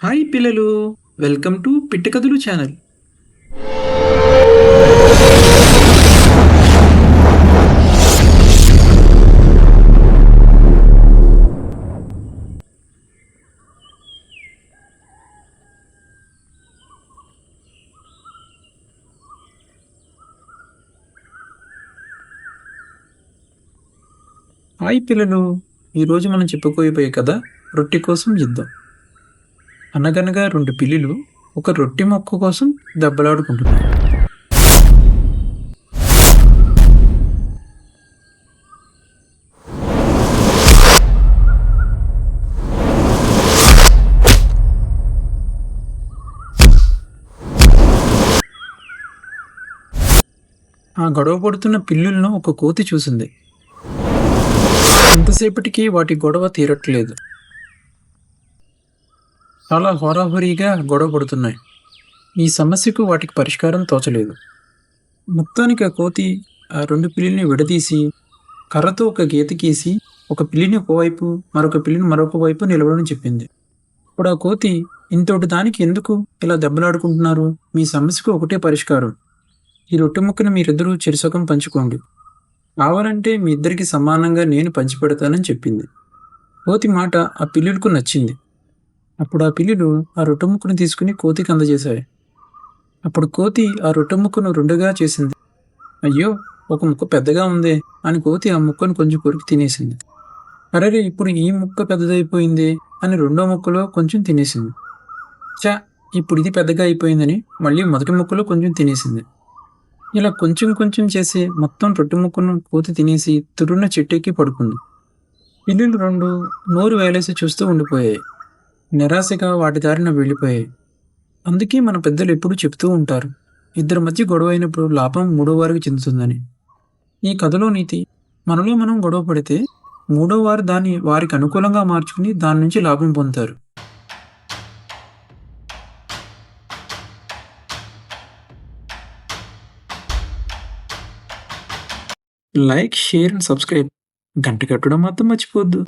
Hi పిల్లలు, welcome to పిట్ట కథలు ఛానల్. హాయ్ పిల్లలు, ఈరోజు మనం చెప్పుకోబోయే కథ రొట్టె కోసం యుద్ధం. అనగనగా రెండు పిల్లులు ఒక రొట్టె మొక్క కోసం దెబ్బలాడుకుంటున్నాయి. ఆ గొడవ పడుతున్న పిల్లులను ఒక కోతి చూసింది. ఎంతసేపటికి వాటి గొడవ తీరట్లేదు. చాలా హోరాహోరీగా గొడవ పడుతున్నాయి. ఈ సమస్యకు వాటికి పరిష్కారం తోచలేదు. మొత్తానికి ఆ కోతి ఆ రెండు పిల్లిని విడదీసి కర్రతో ఒక గీత గీసి ఒక పిల్లిని ఒకవైపు మరొక పిల్లిని మరొక వైపు నిలవడం చెప్పింది. ఇప్పుడు ఆ కోతి, ఇంతటి దానికి ఎందుకు ఇలా దెబ్బలాడుకుంటున్నారు? మీ సమస్యకు ఒకటే పరిష్కారం. ఈ రొట్టె ముక్కను మీరిద్దరూ చెరుసగం పంచుకోండి. కావాలంటే మీ ఇద్దరికి సమానంగా నేను పంచిపెడతానని చెప్పింది. కోతి మాట ఆ పిల్లులకు నచ్చింది. అప్పుడు ఆ పిల్లులు ఆ రొట్టె ముక్కను తీసుకుని కోతికి అందజేశాయి. అప్పుడు కోతి ఆ రొట్టె ముక్కను రెండుగా చేసింది. అయ్యో, ఒక ముక్క పెద్దగా ఉందే అని కోతి ఆ ముక్కను కొంచెం కొరికి తినేసింది. అరే, ఇప్పుడు ఈ ముక్క పెద్దదైపోయింది అని రెండో ముక్కలో కొంచెం తినేసింది. చా, ఇప్పుడు ఇది పెద్దగా అయిపోయిందని మళ్ళీ మొదటి ముక్కలో కొంచెం తినేసింది. ఇలా కొంచెం కొంచెం చేసి మొత్తం రొట్టె ముక్కను కోతి తినేసి తురున్న చెట్టెక్కి పడుకుంది. పిల్లులు రెండు నోరు వేలేసి చూస్తూ ఉండిపోయాయి. నిరాశగా వాటి దారిన వెళ్ళిపోయాయి. అందుకే మన పెద్దలు ఎప్పుడూ చెప్తూ ఉంటారు, ఇద్దరి మధ్య గొడవ అయినప్పుడు లాభం మూడో వారికి చెందుతుందని. ఈ కథలో నీతి, మనలో మనం గొడవ పడితే మూడో వారు దాన్ని వారికి అనుకూలంగా మార్చుకుని దాని నుంచి లాభం పొందుతారు. Like, share and subscribe. గంట కట్టడం మాత్రం మర్చిపోవద్దు.